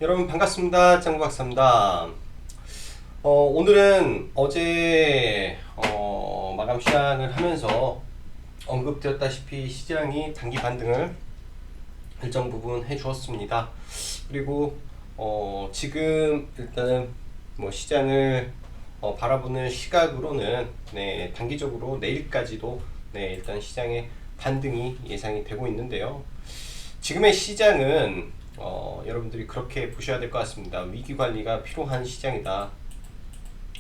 여러분 반갑습니다. 짱구 박사입니다. 오늘은 어제 마감 시장을 하면서 언급되었다시피 시장이 단기 반등을 일정 부분 해주었습니다. 그리고 지금 일단은 뭐 시장을 바라보는 시각으로는 단기적으로 내일까지도 일단 시장의 반등이 예상이 되고 있는데요. 지금의 시장은 여러분들이 그렇게 보셔야 될 것 같습니다. 위기 관리가 필요한 시장이다.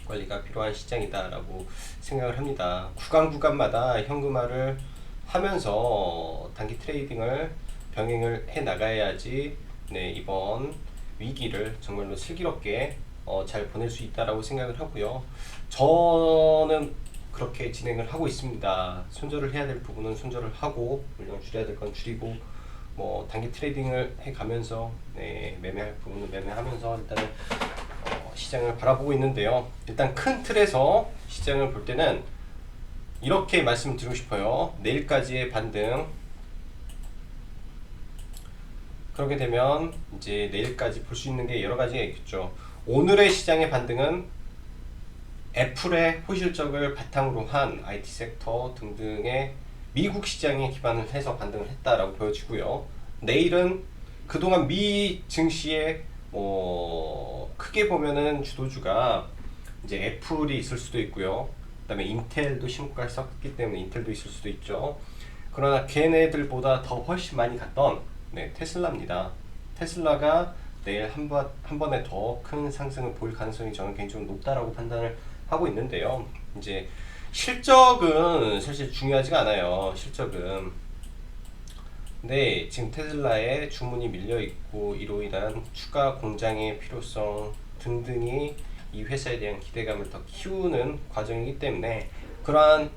관리가 필요한 시장이다라고 생각을 합니다. 구간마다 현금화를 하면서 단기 트레이딩을 병행을 해 나가야지 이번 위기를 정말로 슬기롭게 잘 보낼 수 있다라고 생각을 하고요. 저는 그렇게 진행을 하고 있습니다. 손절을 해야 될 부분은 손절을 하고 물량 줄여야 될 건 줄이고 뭐 단기 트레이딩을 해가면서 매매할 부분은 매매하면서 일단은 시장을 바라보고 있는데요. 일단 큰 틀에서 시장을 볼 때는 이렇게 말씀드리고 싶어요. 내일까지의 반등, 그렇게 되면 이제 내일까지 볼 수 있는 게 여러 가지가 있겠죠. 오늘의 시장의 반등은 애플의 호실적을 바탕으로 한 IT 섹터 등등의 미국 시장에 기반을 해서 반등을 했다라고 보여지고요. 내일은 그동안 미 증시의 크게 보면은 주도주가 이제 애플이 있을 수도 있고요. 그다음에 인텔도 신고가를 썼기 때문에 인텔도 있을 수도 있죠. 그러나 걔네들보다 더 훨씬 많이 갔던 테슬라입니다. 테슬라가 내일 한 번에 더 큰 상승을 보일 가능성이 저는 개인적으로 높다라고 판단을 하고 있는데요. 이제 실적은 사실 중요하지가 않아요. 실적은. 근데 지금 테슬라에 주문이 밀려 있고 이로 인한 추가 공장의 필요성 등등이 이 회사에 대한 기대감을 더 키우는 과정이기 때문에 그러한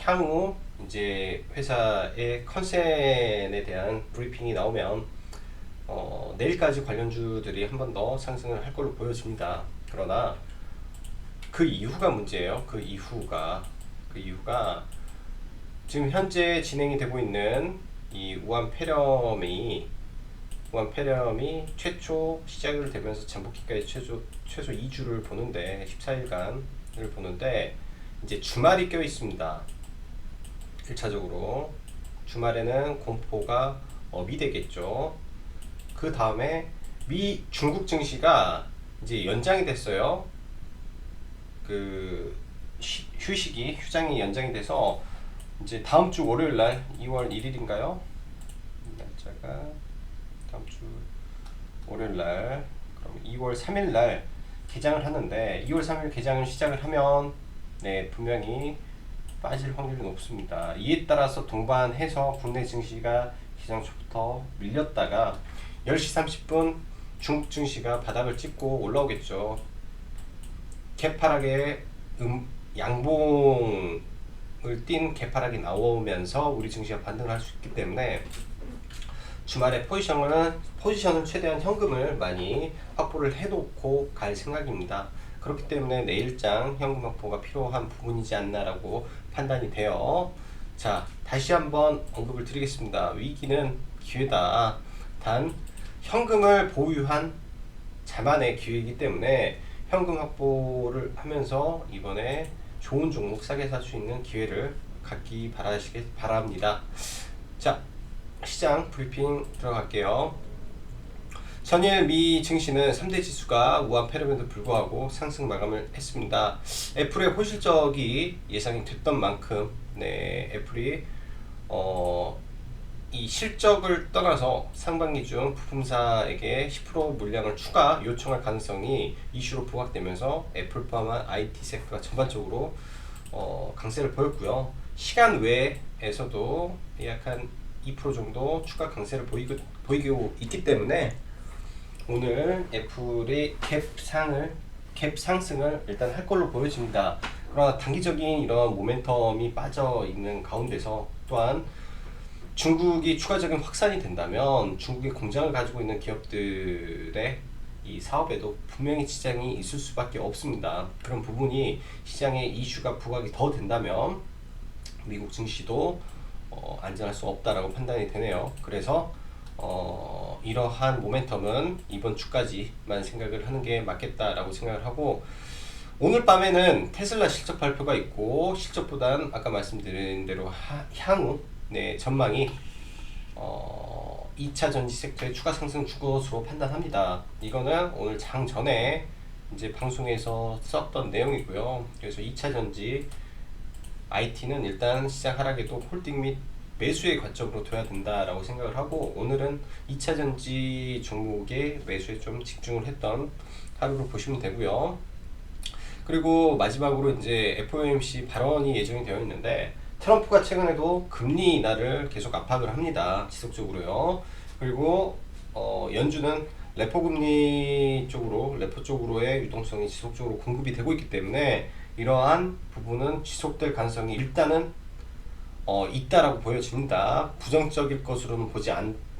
향후 이제 회사의 컨센에 대한 브리핑이 나오면 내일까지 관련주들이 한 번 더 상승을 할 걸로 보여집니다. 그러나 그 이후가 문제예요. 그 이후가 지금 현재 진행이 되고 있는 이 우한 폐렴이 최초 시작을 되면서 잠복기까지 최소 2주를 보는데 14일간을 보는데 이제 주말이 껴 있습니다. 1차적으로 주말에는 공포가 업이 되겠죠. 그 다음에 중국 증시가 이제 연장이 됐어요. 그 휴장이 연장이 돼서 이제 다음 주 월요일 날 2월 1일인가요? 날짜가 다음 주 월요일 날 그럼 2월 3일 날 개장을 하는데 2월 3일 개장을 시작을 하면 분명히 빠질 확률이 높습니다. 이에 따라서 동반해서 국내 증시가 시장 초부터 밀렸다가 10시 30분 중국 증시가 바닥을 찍고 올라오겠죠. 개파락의 양봉을 띈 개파락이 나오면서 우리 증시가 반등을 할 수 있기 때문에 주말에 포지션을 최대한 현금을 많이 확보를 해놓고 갈 생각입니다. 그렇기 때문에 내일장 현금 확보가 필요한 부분이지 않나라고 판단이 돼요. 자, 다시 한번 언급을 드리겠습니다. 위기는 기회다. 단 현금을 보유한 자만의 기회이기 때문에 현금 확보를 하면서 이번에 좋은 종목 싸게 살 수 있는 기회를 갖기 바랍니다. 자, 시장 브리핑 들어갈게요. 전일 미 증시는 3대 지수가 우한 폐렴에도 불구하고 상승 마감을 했습니다. 애플의 호실적이 예상이 됐던 만큼 애플이 이 실적을 떠나서 상반기 중 부품사에게 10% 물량을 추가 요청할 가능성이 이슈로 부각되면서 애플 포함한 IT 섹터가 전반적으로 강세를 보였고요. 시간 외에서도 약 한 2% 정도 추가 강세를 보이고 있기 때문에 오늘 애플이 갭 상승을 일단 할 걸로 보여집니다. 그러나 단기적인 이런 모멘텀이 빠져 있는 가운데서 또한 중국이 추가적인 확산이 된다면 중국의 공장을 가지고 있는 기업들의 이 사업에도 분명히 지장이 있을 수밖에 없습니다. 그런 부분이 시장에 이슈가 부각이 더 된다면 미국 증시도 안전할 수 없다라고 판단이 되네요. 그래서 이러한 모멘텀은 이번 주까지만 생각을 하는 게 맞겠다라고 생각을 하고, 오늘 밤에는 테슬라 실적 발표가 있고, 실적보단 아까 말씀드린 대로 향후 전망이 2차 전지 섹터의 추가 상승 줄 것으로 판단합니다. 이거는 오늘 장 전에 이제 방송에서 썼던 내용이고요. 그래서 2차 전지 IT는 일단 시장 하락에도 홀딩 및 매수의 관점으로 둬야 된다라고 생각을 하고, 오늘은 2차 전지 종목의 매수에 좀 집중을 했던 하루로 보시면 되고요. 그리고 마지막으로 이제 FOMC 발언이 예정이 되어 있는데, 트럼프가 최근에도 금리 인하를 계속 압박을 합니다. 지속적으로요. 그리고 연준은 레포 금리 쪽으로, 레포 쪽으로의 유동성이 지속적으로 공급이 되고 있기 때문에 이러한 부분은 지속될 가능성이 일단은 있다라고 보여집니다. 부정적일 것으로는 보지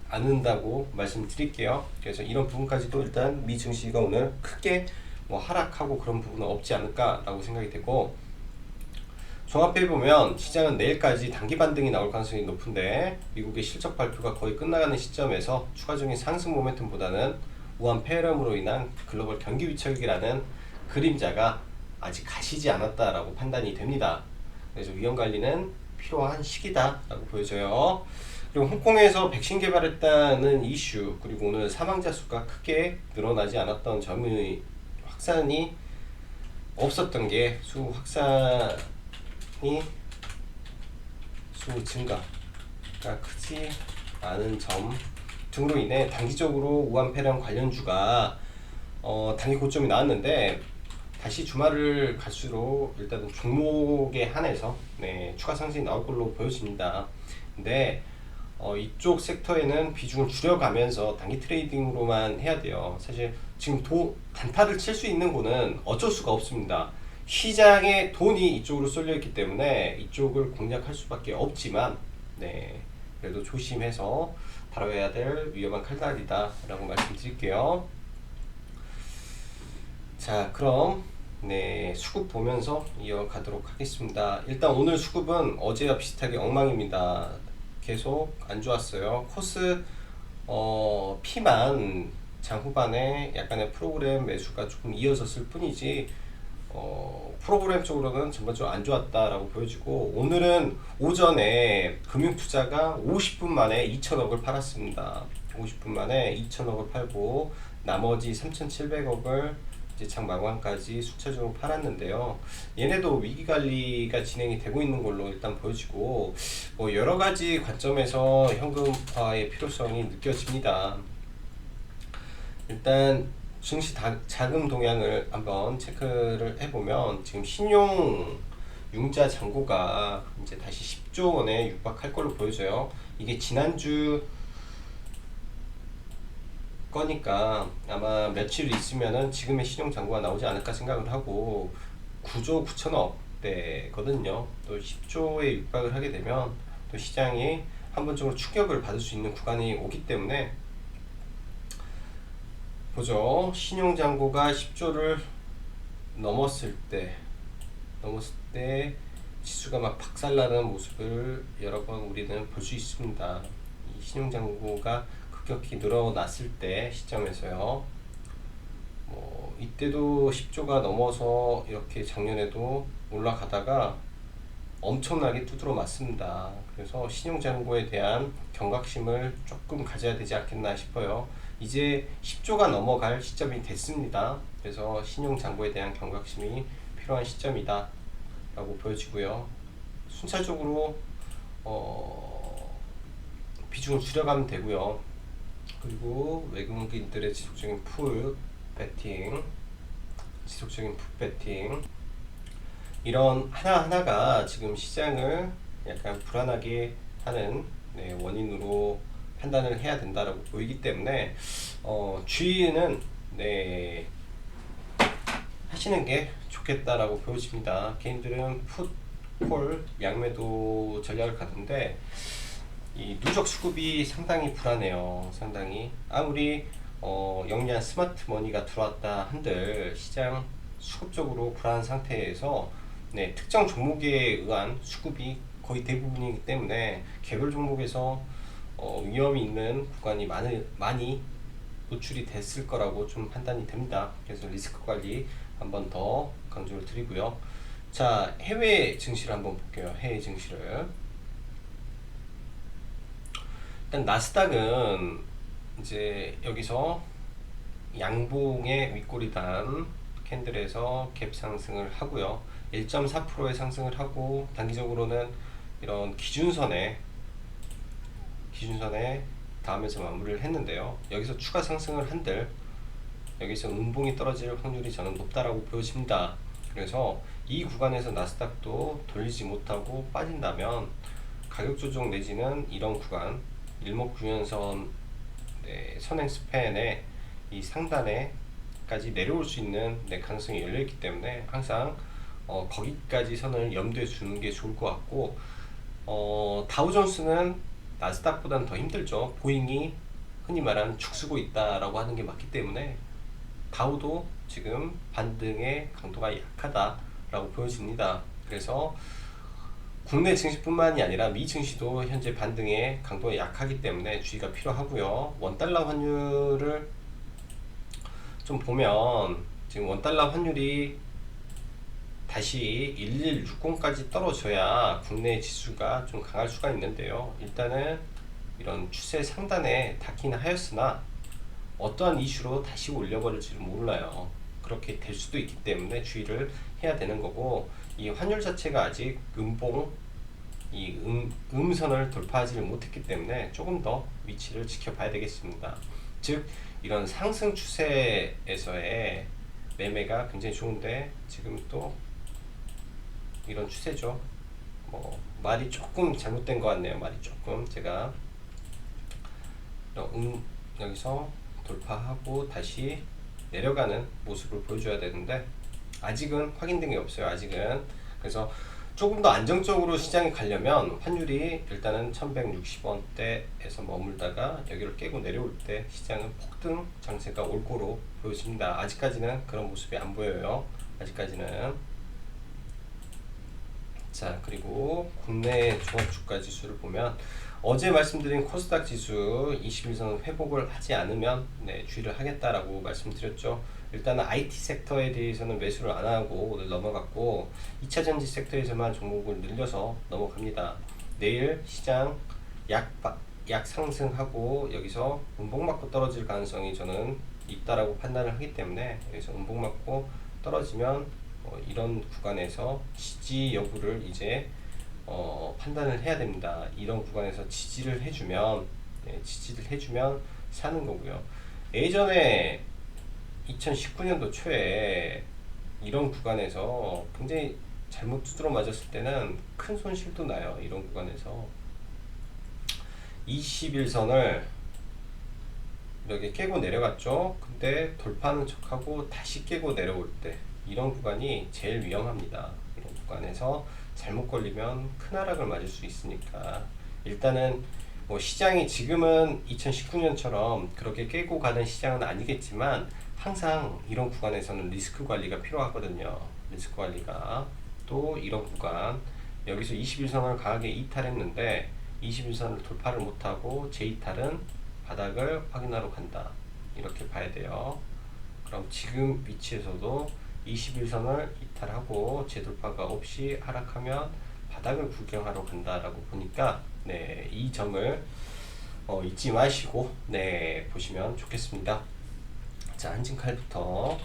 않는다고 말씀드릴게요. 그래서 이런 부분까지도 일단 미 증시가 오늘 크게 하락하고 그런 부분은 없지 않을까라고 생각이 되고, 종합해보면 시장은 내일까지 단기 반등이 나올 가능성이 높은데, 미국의 실적 발표가 거의 끝나가는 시점에서 추가적인 상승 모멘텀보다는 우한 폐렴으로 인한 글로벌 경기 위축이라는 그림자가 아직 가시지 않았다라고 판단이 됩니다. 그래서 위험 관리는 필요한 시기다라고 보여져요. 그리고 홍콩에서 백신 개발했다는 이슈, 그리고 오늘 사망자 수가 크게 늘어나지 않았던 점의 확산이 없었던 게 수 증가가 크지 않은 점 등으로 인해 단기적으로 우한 폐렴 관련주가 단기 고점이 나왔는데, 다시 주말을 갈수록 일단은 종목에 한해서 추가 상승이 나올 걸로 보여집니다. 근데 이쪽 섹터에는 비중을 줄여가면서 단기 트레이딩으로만 해야 돼요. 사실 지금 단타를 칠 수 있는 거는 어쩔 수가 없습니다. 시장에 돈이 이쪽으로 쏠려 있기 때문에 이쪽을 공략할 수밖에 없지만, 그래도 조심해서 다뤄야 될 위험한 칼날이다 라고 말씀드릴게요. 자, 그럼 수급 보면서 이어가도록 하겠습니다. 일단 오늘 수급은 어제와 비슷하게 엉망입니다. 계속 안 좋았어요. 코스 P만 장 후반에 약간의 프로그램 매수가 조금 이어졌을 뿐이지, 프로그램 쪽으로는 전반적으로 안 좋았다라고 보여지고, 오늘은 오전에 금융투자가 50분 만에 2천억을 팔았습니다. 50분 만에 2천억을 팔고 나머지 3,700억을 이제 장 마감까지 순차적으로 팔았는데요. 얘네도 위기관리가 진행이 되고 있는 걸로 일단 보여지고, 여러가지 관점에서 현금화의 필요성이 느껴집니다. 일단 증시 자금 동향을 한번 체크를 해보면, 지금 신용 융자 잔고가 이제 다시 10조 원에 육박할 걸로 보여져요. 이게 지난주 거니까 아마 며칠 있으면은 지금의 신용 잔고가 나오지 않을까 생각을 하고, 9조 9천억 대거든요. 또 10조에 육박을 하게 되면 또 시장이 한번적으로 충격을 받을 수 있는 구간이 오기 때문에, 보죠. 신용잔고가 10조를 넘었을 때 지수가 막 박살나는 모습을 여러 번 우리는 볼 수 있습니다. 이 신용잔고가 급격히 늘어났을 때 시점에서요. 이때도 10조가 넘어서 이렇게 작년에도 올라가다가 엄청나게 두드러 맞습니다. 그래서 신용잔고에 대한 경각심을 조금 가져야 되지 않겠나 싶어요. 이제 10조가 넘어갈 시점이 됐습니다. 그래서 신용잔고에 대한 경각심이 필요한 시점이다 라고 보여지고요. 순차적으로 비중을 줄여가면 되고요. 그리고 외국인들의 지속적인 풋 배팅, 이런 하나하나가 지금 시장을 약간 불안하게 하는 원인으로 판단을 해야 된다라고 보이기 때문에, 주의는 하시는 게 좋겠다라고 보여집니다. 개인들은 풋, 콜, 양매도 전략을 가는데, 이 누적 수급이 상당히 불안해요. 상당히 아무리 영리한 스마트 머니가 들어왔다 한들 시장 수급적으로 불안한 상태에서 특정 종목에 의한 수급이 거의 대부분이기 때문에 개별 종목에서 위험이 있는 구간이 많이 노출이 됐을 거라고 좀 판단이 됩니다. 그래서 리스크 관리 한번 더 강조를 드리고요. 자, 해외 증시를 한번 볼게요. 해외 증시를. 일단 나스닥은 이제 여기서 양봉의 윗꼬리 단 캔들에서 갭 상승을 하고요. 1.4%의 상승을 하고 단기적으로는 이런 기준선에 닿으면서 마무리를 했는데요. 여기서 추가 상승을 한들 여기서 음봉이 떨어질 확률이 저는 높다라고 보여집니다. 그래서 이 구간에서 나스닥도 돌리지 못하고 빠진다면 가격 조정 내지는 이런 구간 일목균형선 선행 스팬의 이 상단에까지 내려올 수 있는 가능성이 열려있기 때문에 항상 거기까지 선을 염두에 두는 게 좋을 것 같고, 다우존스는 나스닥보다는 더 힘들죠. 보잉이 흔히 말하는 죽쓰고 있다라고 하는 게 맞기 때문에 다우도 지금 반등의 강도가 약하다라고 보여집니다. 그래서 국내 증시뿐만이 아니라 미 증시도 현재 반등의 강도가 약하기 때문에 주의가 필요하고요. 원달러 환율을 좀 보면 지금 원달러 환율이 다시 1160까지 떨어져야 국내 지수가 좀 강할 수가 있는데요. 일단은 이런 추세 상단에 닿기는 하였으나 어떠한 이슈로 다시 올려버릴지는 몰라요. 그렇게 될 수도 있기 때문에 주의를 해야 되는 거고, 이 환율 자체가 아직 음봉 음선을 돌파하지 못했기 때문에 조금 더 위치를 지켜봐야 되겠습니다. 즉 이런 상승 추세에서의 매매가 굉장히 좋은데 지금 또 이런 추세죠. 말이 조금 잘못된 것 같네요. 말이 조금 제가 여기서 돌파하고 다시 내려가는 모습을 보여줘야 되는데 아직은 확인된 게 없어요. 아직은. 그래서 조금 더 안정적으로 시장에 가려면 환율이 일단은 1160원대에서 머물다가 여기를 깨고 내려올 때 시장은 폭등 장세가 올 거로 보여집니다. 아직까지는 그런 모습이 안 보여요. 아직까지는. 자, 그리고 국내 종합주가 지수를 보면 어제 말씀드린 코스닥 지수 21선 회복을 하지 않으면 주의를 하겠다라고 말씀드렸죠. 일단은 IT 섹터에 대해서는 매수를 안 하고 오늘 넘어갔고 2차전지 섹터에서만 종목을 늘려서 넘어갑니다. 내일 시장 약 상승하고 여기서 음봉 맞고 떨어질 가능성이 저는 있다라고 판단을 하기 때문에 여기서 음봉 맞고 떨어지면 이런 구간에서 지지 여부를 이제 판단을 해야 됩니다. 이런 구간에서 지지를 해주면 사는 거고요. 예전에 2019년도 초에 이런 구간에서 굉장히 잘못 두드러 맞았을 때는 큰 손실도 나요. 이런 구간에서 21선을 이렇게 깨고 내려갔죠. 근데 돌파하는 척하고 다시 깨고 내려올 때 이런 구간이 제일 위험합니다. 이런 구간에서 잘못 걸리면 큰 하락을 맞을 수 있으니까 일단은 시장이 지금은 2019년처럼 그렇게 깨고 가는 시장은 아니겠지만 항상 이런 구간에서는 리스크 관리가 필요하거든요. 리스크 관리가. 또 이런 구간 여기서 21선을 강하게 이탈했는데 21선을 돌파를 못하고 재이탈은 바닥을 확인하러 간다. 이렇게 봐야 돼요. 그럼 지금 위치에서도 21선을 이탈하고 재돌파가 없이 하락하면 바닥을 구경하러 간다라고 보니까 이 점을 잊지 마시고 보시면 좋겠습니다. 자, 한진칼부터.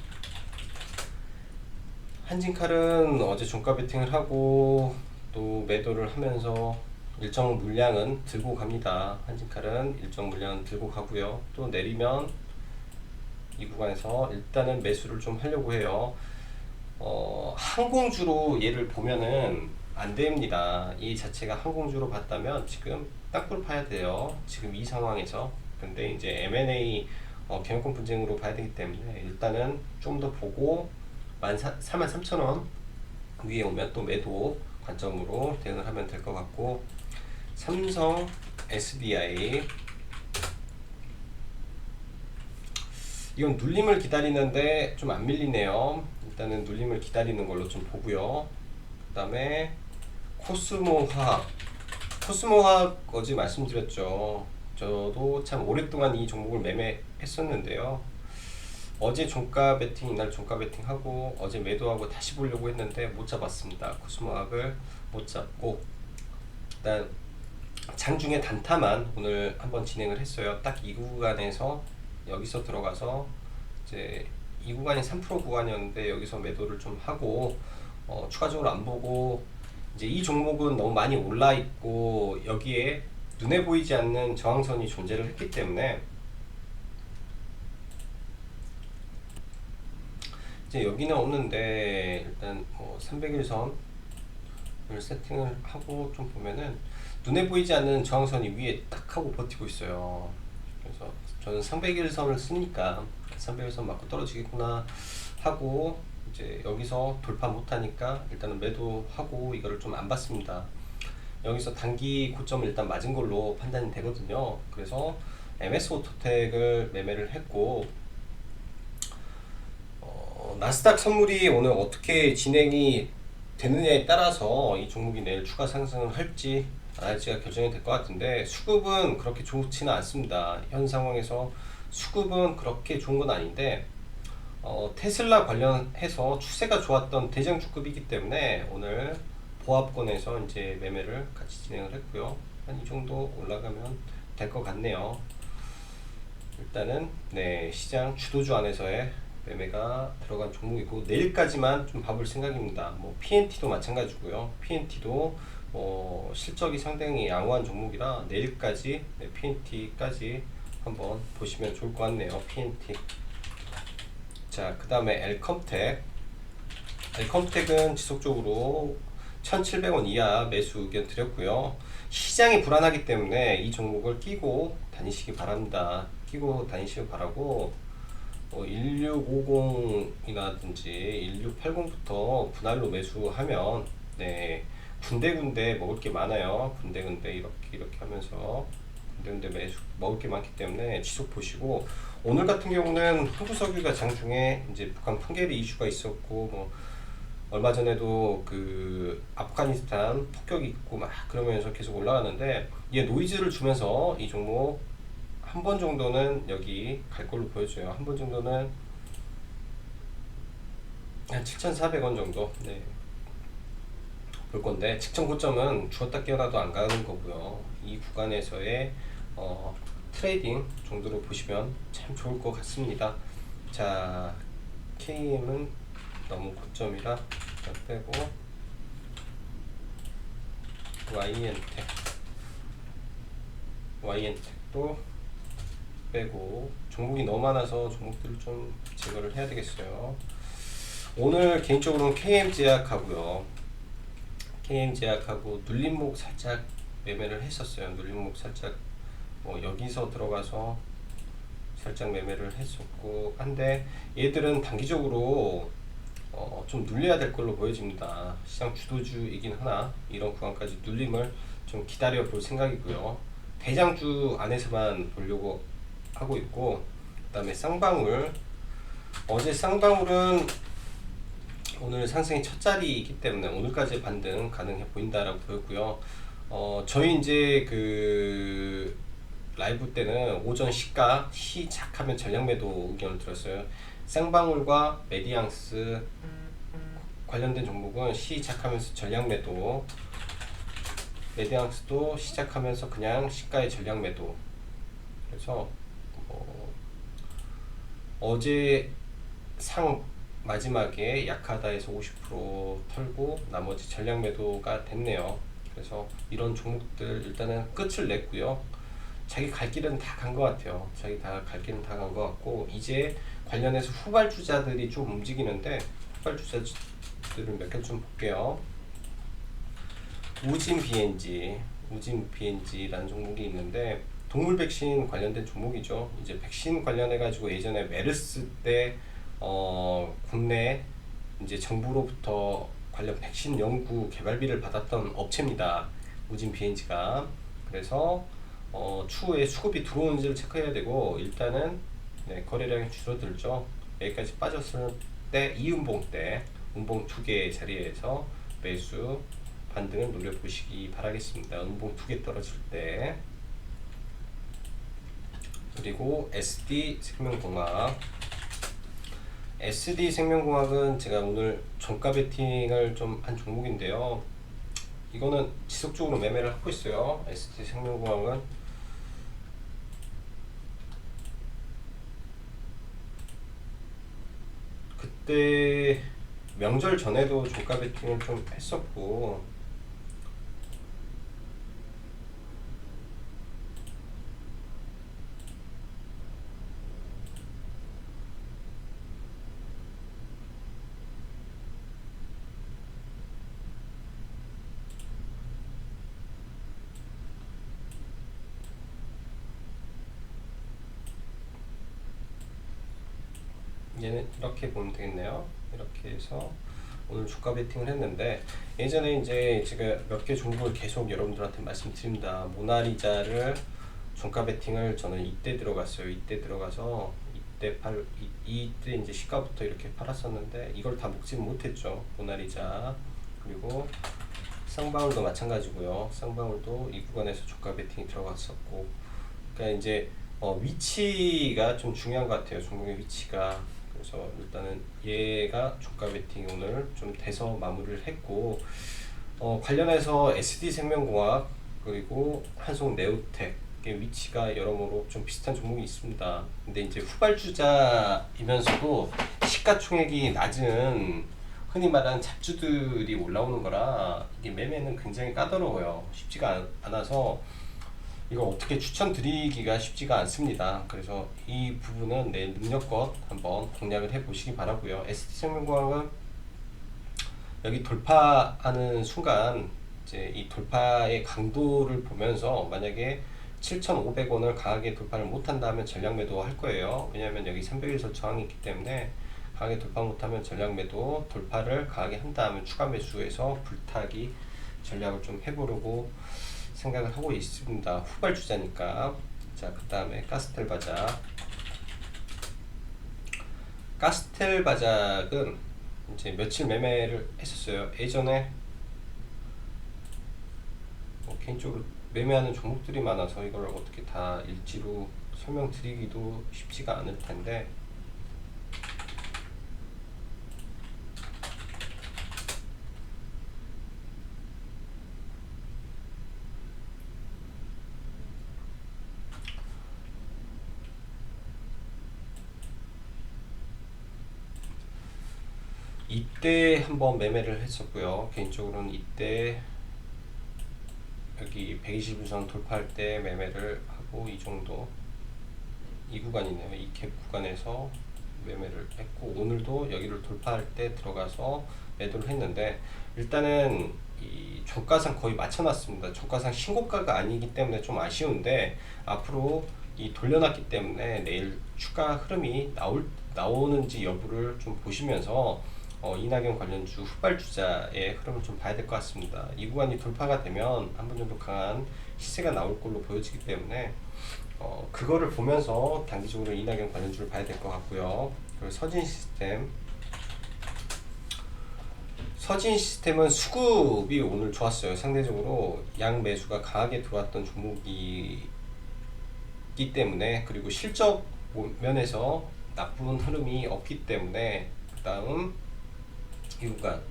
한진칼은 어제 종가 베팅을 하고 또 매도를 하면서 일정 물량은 들고 갑니다. 한진칼은 일정 물량은 들고 가고요. 또 내리면 이 구간에서 일단은 매수를 좀 하려고 해요. 항공주로 얘를 보면은 안 됩니다. 이 자체가 항공주로 봤다면 지금 땅굴 파야 돼요. 지금 이 상황에서. 근데 이제 M&A 경영권 분쟁으로 봐야 되기 때문에 일단은 좀 더 보고 43,000원 위에 오면 또 매도 관점으로 대응을 하면 될 것 같고, 삼성 SDI 이건 눌림을 기다리는데 좀 안 밀리네요. 일단은 눌림을 기다리는 걸로 좀 보고요. 그 다음에 코스모화학 어제 말씀드렸죠. 저도 참 오랫동안 이 종목을 매매했었는데요. 어제 종가 베팅, 이날 종가 베팅 하고 어제 매도하고 다시 보려고 했는데 못 잡았습니다. 코스모학을 못 잡고 일단 장중에 단타만 오늘 한번 진행을 했어요. 딱 이 구간에서 여기서 들어가서 이제 이 구간이 3% 구간이었는데 여기서 매도를 좀 하고 추가적으로 안 보고 이제 이 종목은 너무 많이 올라 있고 여기에 눈에 보이지 않는 저항선이 존재를 했기 때문에 이제 여기는 없는데 일단 300일선을 세팅을 하고 좀 보면은 눈에 보이지 않는 저항선이 위에 딱 하고 버티고 있어요. 그래서 저는 300일선을 쓰니까 300일선 맞고 떨어지겠구나 하고 이제 여기서 돌파 못하니까 일단은 매도하고 이거를 좀 안 봤습니다. 여기서 단기 고점을 일단 맞은 걸로 판단이 되거든요. 그래서 MS 오토텍을 매매를 했고 나스닥 선물이 오늘 어떻게 진행이 되느냐에 따라서 이 종목이 내일 추가 상승을 할지 안 할지가 결정이 될 것 같은데 수급은 그렇게 좋지는 않습니다. 현 상황에서 수급은 그렇게 좋은 건 아닌데 테슬라 관련해서 추세가 좋았던 대장주급이기 때문에 오늘 보합권에서 이제 매매를 같이 진행을 했고요. 한 이 정도 올라가면 될 것 같네요. 일단은 네, 시장 주도주 안에서의 매매가 들어간 종목이고 내일까지만 좀 봐볼 생각입니다. 뭐 PNT도 마찬가지고요. PNT도 실적이 상당히 양호한 종목이라 내일까지 네, PNT까지 한번 보시면 좋을 것 같네요. PNT. 자, 그 다음에 엘컴텍은 지속적으로 1,700원 이하 매수 의견 드렸고요. 시장이 불안하기 때문에 이 종목을 끼고 다니시기 바랍니다. 끼고 다니시기 바라고 1650이라든지 1680부터 분할로 매수하면 네, 군데군데 먹을 게 많아요. 군데군데 이렇게 하면서 군데군데 매수 먹을 게 많기 때문에 지속 보시고 오늘 같은 경우는 한국석유가 장중에 이제 북한 풍계리 이슈가 있었고 뭐 얼마 전에도 그 아프가니스탄 폭격이 있고 막 그러면서 계속 올라가는데 얘 노이즈를 주면서 이 종목 한 번 정도는 여기 갈 걸로 보여줘요. 한 번 정도는 한 7,400원 정도 네, 볼 건데 직전 고점은 주었다 깨어나도 안 가는 거고요. 이 구간에서의 트레이딩 정도로 보시면 참 좋을 것 같습니다. 자, KM은 너무 고점이라 빼고 YN텍도 빼고 종목이 너무 많아서 종목들을 좀 제거를 해야 되겠어요. 오늘 개인적으로는 KM제약하고요. KM제약하고 눌림목 살짝 매매를 했었어요. 눌림목 살짝 여기서 들어가서 살짝 매매를 했었고 한데 얘들은 단기적으로 좀 눌려야 될 걸로 보여집니다. 시장 주도주이긴 하나 이런 구간까지 눌림을 좀 기다려 볼 생각이고요. 대장주 안에서만 보려고 하고 있고 그 다음에 쌍방울 어제 쌍방울은 오늘 상승이 첫 자리이기 때문에 오늘까지 반등 가능해 보인다라고 보였고요. 저희 이제 그 라이브 때는 오전 시작하면 전량 매도 의견을 들었어요. 쌍방울과 메디앙스 관련된 종목은 시작하면서 전량 매도, 메디앙스도 시작하면서 그냥 시가의 전량 매도. 그래서 어제 상 마지막에 약하다 해서 50% 털고 나머지 전량 매도가 됐네요. 그래서 이런 종목들 일단은 끝을 냈고요. 자기 갈 길은 다 간 것 같아요. 자기 다 갈 길은 다 간 것 같고 이제 관련해서 후발주자들이 좀 움직이는데 후발주자들을 몇 개 좀 볼게요. 우진 BNG라는 종목이 있는데 동물 백신 관련된 종목이죠. 이제 백신 관련해 가지고 예전에 메르스 때 국내 이제 정부로부터 관련 백신 연구 개발비를 받았던 업체입니다. 우진 BNG가. 그래서 추후에 수급이 들어오는지를 체크해야 되고 일단은 네, 거래량이 줄어들죠. 여기까지 빠졌을 때 이음봉 때 음봉 2개 자리에서 매수 반등을 노려보시기 바라겠습니다. 음봉 2개 떨어질 때 그리고 SD생명공학. SD생명공학은 제가 오늘 종가 베팅을 좀 한 종목인데요. 이거는 지속적으로 매매를 하고 있어요. SD생명공학은 그때 명절 전에도 종가 베팅을 좀 했었고, 얘는 이렇게 보면 되겠네요. 이렇게 해서 오늘 주가 베팅을 했는데, 예전에 이제 제가 몇 개 종목을 계속 여러분들한테 말씀드립니다. 모나리자를 종가 베팅을 저는 이때 들어갔어요. 이때 들어가서 이때 이제 시가부터 이렇게 팔았었는데 이걸 다 먹지는 못했죠. 모나리자. 그리고 쌍방울도 마찬가지고요. 쌍방울도 이 구간에서 종가 베팅이 들어갔었고, 그러니까 이제 위치가 좀 중요한 것 같아요. 종목의 위치가. 그래서 일단은 얘가 종가 베팅이 오늘 좀 돼서 마무리를 했고, 관련해서 SD생명공학 그리고 한송네오텍의 위치가 여러모로 좀 비슷한 종목이 있습니다. 근데 이제 후발주자이면서도 시가총액이 낮은 흔히 말하는 잡주들이 올라오는 거라 이게 매매는 굉장히 까다로워요. 쉽지가 않아서 이걸 어떻게 추천드리기가 쉽지가 않습니다. 그래서 이 부분은 내일 능력껏 한번 공략을 해 보시기 바라고요. SD생명공학은 여기 돌파하는 순간 이제 이 돌파의 강도를 보면서 만약에 7,500원을 강하게 돌파를 못한다면 전략 매도 할 거예요. 왜냐하면 여기 300일선 저항이 있기 때문에 강하게 돌파 못하면 전략 매도, 돌파를 강하게 한다면 추가 매수해서 불타기 전략을 좀 해보려고 생각을 하고 있습니다. 후발주자니까. 자, 그 다음에 카스텔바작. 카스텔바작은 이제 며칠 매매를 했었어요. 예전에 개인적으로 매매하는 종목들이 많아서 이걸 어떻게 다 일지로 설명드리기도 쉽지가 않을 텐데, 이때 한번 매매를 했었고요. 개인적으로는 이때 여기 120일선 돌파할 때 매매를 하고, 이 정도, 이 구간이네요. 이 갭 구간에서 매매를 했고, 오늘도 여기를 돌파할 때 들어가서 매도를 했는데, 일단은 이 종가상 거의 맞춰놨습니다. 종가상 신고가가 아니기 때문에 좀 아쉬운데, 앞으로 이 돌려놨기 때문에 내일 추가 흐름이 나오는지 여부를 좀 보시면서 이낙연 관련주 후발주자의 흐름을 좀 봐야 될 것 같습니다. 이 구간이 돌파가 되면 한 번 정도 강한 시세가 나올 걸로 보여지기 때문에 그거를 보면서 단기적으로 이낙연 관련주를 봐야 될 것 같고요. 그리고 서진시스템은 수급이 오늘 좋았어요. 상대적으로 양 매수가 강하게 들어왔던 종목이기 때문에, 그리고 실적 면에서 나쁜 흐름이 없기 때문에, 그 다음 이 구간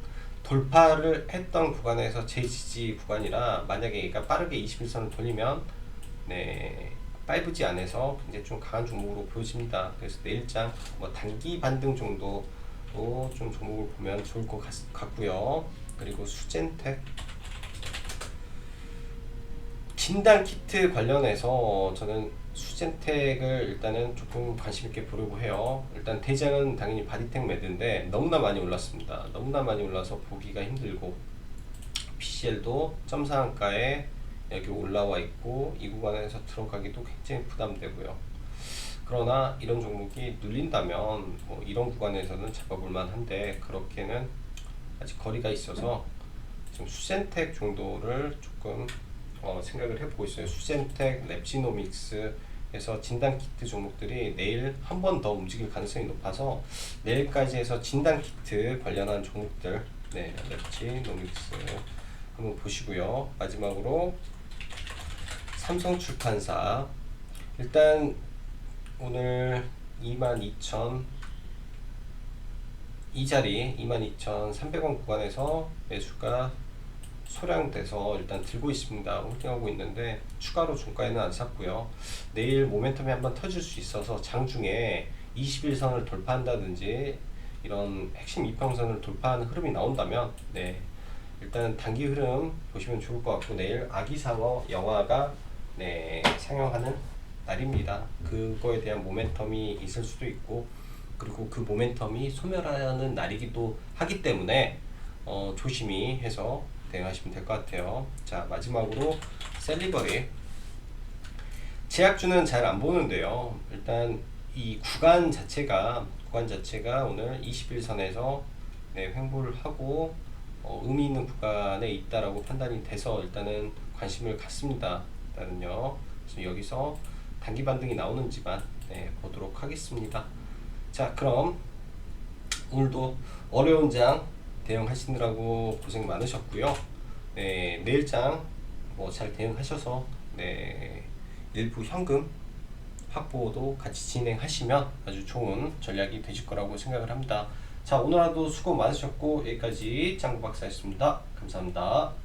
돌파를 했던 구간에서 제지지 구간이라, 만약에 얘가 빠르게 21선을 돌리면 빨부지 안에서 굉장히 좀 강한 종목으로 보여집니다. 그래서 내일장 단기 반등 정도로 좀 종목을 보면 좋을 것 같고요. 그리고 수젠텍 진단키트 관련해서 저는 수젠텍을 일단은 조금 관심 있게 보려고 해요. 일단 대장은 당연히 바디텍 매드인데 너무나 많이 올랐습니다. 너무나 많이 올라서 보기가 힘들고, PCL도 점상한가에 여기 올라와 있고, 이 구간에서 들어가기도 굉장히 부담되고요. 그러나 이런 종목이 눌린다면 이런 구간에서는 잡아볼 만한데, 그렇게는 아직 거리가 있어서 지금 수젠텍 정도를 조금 생각을 해보고 있어요. 수젠텍, 랩지노믹스에서 진단키트 종목들이 내일 한 번 더 움직일 가능성이 높아서 내일까지 해서 진단키트 관련한 종목들, 랩지노믹스 한번 보시고요. 마지막으로 삼성출판사. 일단 오늘 22,000 이 자리 22,300원 구간에서 매수가 소량돼서 일단 들고 있습니다. 홀딩하고 있는데 추가로 종가에는 안 샀고요. 내일 모멘텀이 한번 터질 수 있어서 장중에 21선을 돌파한다든지 이런 핵심 이평선을 돌파하는 흐름이 나온다면 네, 일단 단기 흐름 보시면 좋을 것 같고, 내일 아기상어 영화가 네, 상영하는 날입니다. 그거에 대한 모멘텀이 있을 수도 있고, 그리고 그 모멘텀이 소멸하는 날이기도 하기 때문에 조심히 해서 대응하시면 될 것 같아요. 자, 마지막으로 셀리버리 제약주는 잘 안 보는데요. 일단 이 구간 자체가 오늘 21선에서 네, 횡보를 하고 의미 있는 구간에 있다라고 판단이 돼서 일단은 관심을 갖습니다. 일단은요. 그래서 여기서 단기 반등이 나오는지만 네, 보도록 하겠습니다. 자, 그럼 오늘도 어려운 장 대응하시느라고 고생 많으셨고요. 네, 내일장 뭐 잘 대응하셔서 네, 일부 현금 확보도 같이 진행하시면 아주 좋은 전략이 되실 거라고 생각을 합니다. 자, 오늘 하루도 수고 많으셨고 여기까지 짱구 박사였습니다. 감사합니다.